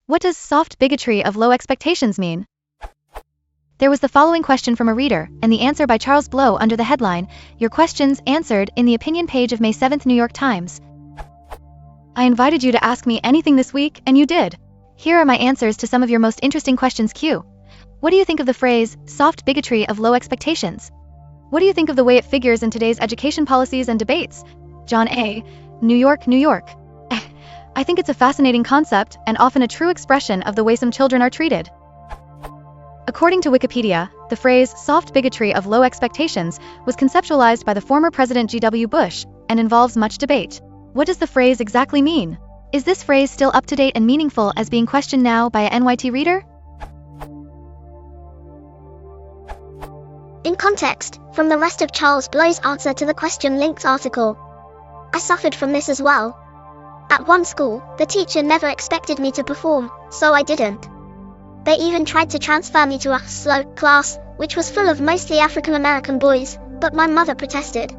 What does soft bigotry of low expectations mean? There was the following question from a reader, and the answer by Charles Blow under the headline, Your Questions Answered, in the opinion page of May 7th New York Times. I invited you to ask me anything this week, and you did. Here are my answers to some of your most interesting questions. Q. What do you think of the phrase, soft bigotry of low expectations? What do you think of the way it figures in today's education policies and debates? John A., New York, New York. I think it's a fascinating concept, and often a true expression of the way some children are treated. According to Wikipedia, the phrase, soft bigotry of low expectations, was conceptualized by the former President G.W. Bush, and involves much debate. What does the phrase exactly mean? Is this phrase still up to date and meaningful as being questioned now by a NYT reader? In context, from the rest of Charles Blow's answer to the question linked article. I suffered from this as well. At one school, the teacher never expected me to perform, so I didn't. They even tried to transfer me to a slow class, which was full of mostly African American boys, but my mother protested.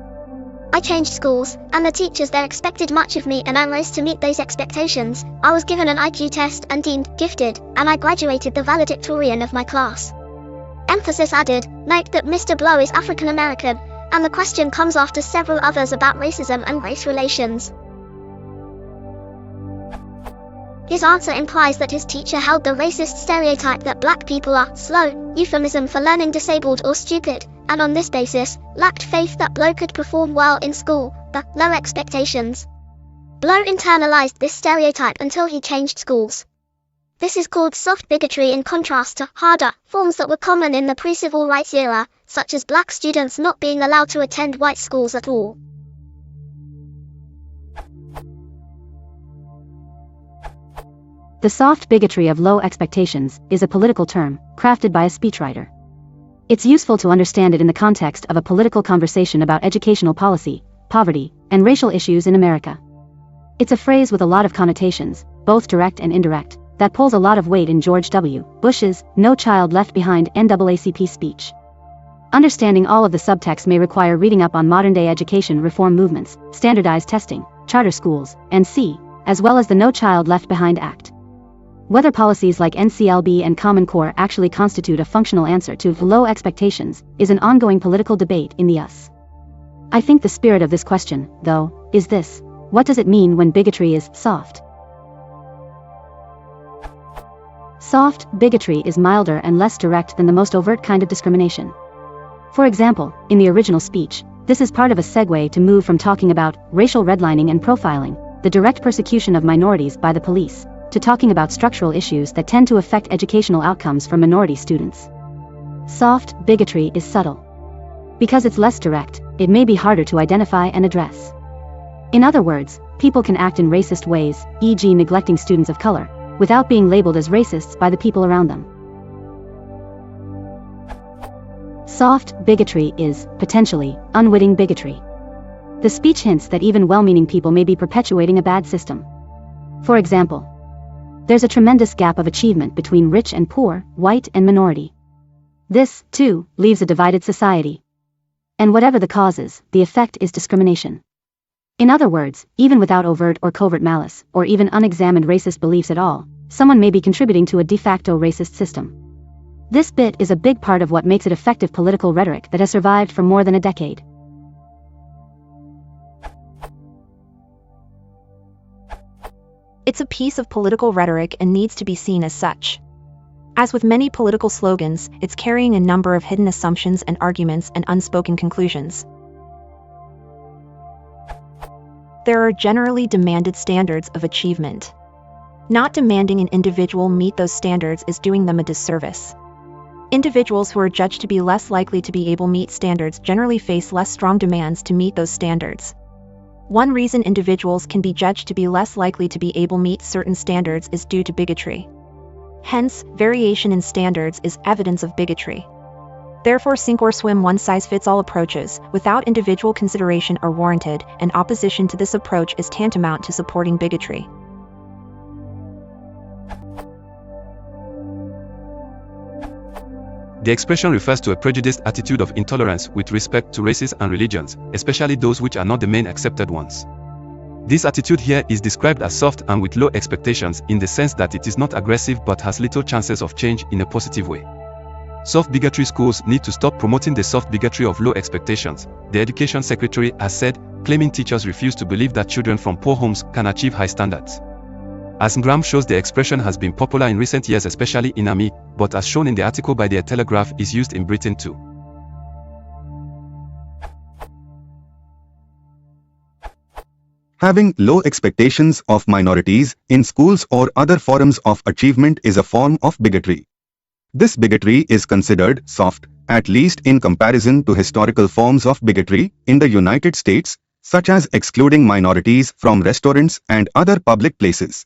I changed schools, and the teachers there expected much of me, and I rose to meet those expectations. I was given an IQ test and deemed gifted, and I graduated the valedictorian of my class. Emphasis added, note that Mr. Blow is African American, and the question comes after several others about racism and race relations. His answer implies that his teacher held the racist stereotype that black people are slow, euphemism for learning disabled or stupid, and on this basis, lacked faith that Blow could perform well in school, the low expectations. Blow internalized this stereotype until he changed schools. This is called soft bigotry in contrast to harder forms that were common in the pre-civil rights era, such as black students not being allowed to attend white schools at all. The soft bigotry of low expectations is a political term, crafted by a speechwriter. It's useful to understand it in the context of a political conversation about educational policy, poverty, and racial issues in America. It's a phrase with a lot of connotations, both direct and indirect, that pulls a lot of weight in George W. Bush's No Child Left Behind NAACP speech. Understanding all of the subtext may require reading up on modern-day education reform movements, standardized testing, charter schools, and as well as the No Child Left Behind Act. Whether policies like NCLB and Common Core actually constitute a functional answer to low expectations is an ongoing political debate in the US. I think the spirit of this question, though, is this: what does it mean when bigotry is soft? Soft bigotry is milder and less direct than the most overt kind of discrimination. For example, in the original speech, this is part of a segue to move from talking about racial redlining and profiling, the direct persecution of minorities by the police, to talking about structural issues that tend to affect educational outcomes for minority students. Soft bigotry is subtle. Because it's less direct, it may be harder to identify and address. In other words, people can act in racist ways, e.g. neglecting students of color, without being labeled as racists by the people around them. Soft bigotry is, potentially, unwitting bigotry. The speech hints that even well-meaning people may be perpetuating a bad system. For example, there's a tremendous gap of achievement between rich and poor, white and minority. This, too, leaves a divided society. And whatever the causes, the effect is discrimination. In other words, even without overt or covert malice, or even unexamined racist beliefs at all, someone may be contributing to a de facto racist system. This bit is a big part of what makes it effective political rhetoric that has survived for more than a decade. It's a piece of political rhetoric and needs to be seen as such. As with many political slogans, it's carrying a number of hidden assumptions and arguments and unspoken conclusions. There are generally demanded standards of achievement. Not demanding an individual meet those standards is doing them a disservice. Individuals who are judged to be less likely to be able to meet standards generally face less strong demands to meet those standards. One reason individuals can be judged to be less likely to be able to meet certain standards is due to bigotry. Hence, variation in standards is evidence of bigotry. Therefore, sink or swim one-size-fits-all approaches, without individual consideration, are warranted, and opposition to this approach is tantamount to supporting bigotry. The expression refers to a prejudiced attitude of intolerance with respect to races and religions, especially those which are not the main accepted ones. This attitude here is described as soft and with low expectations in the sense that it is not aggressive but has little chances of change in a positive way. Soft bigotry schools need to stop promoting the soft bigotry of low expectations, the Education Secretary has said, claiming teachers refuse to believe that children from poor homes can achieve high standards. As Ngram shows, the expression has been popular in recent years, especially in AMI, but as shown in the article by the Telegraph, is used in Britain too. Having low expectations of minorities in schools or other forums of achievement is a form of bigotry. This bigotry is considered soft, at least in comparison to historical forms of bigotry in the United States, such as excluding minorities from restaurants and other public places.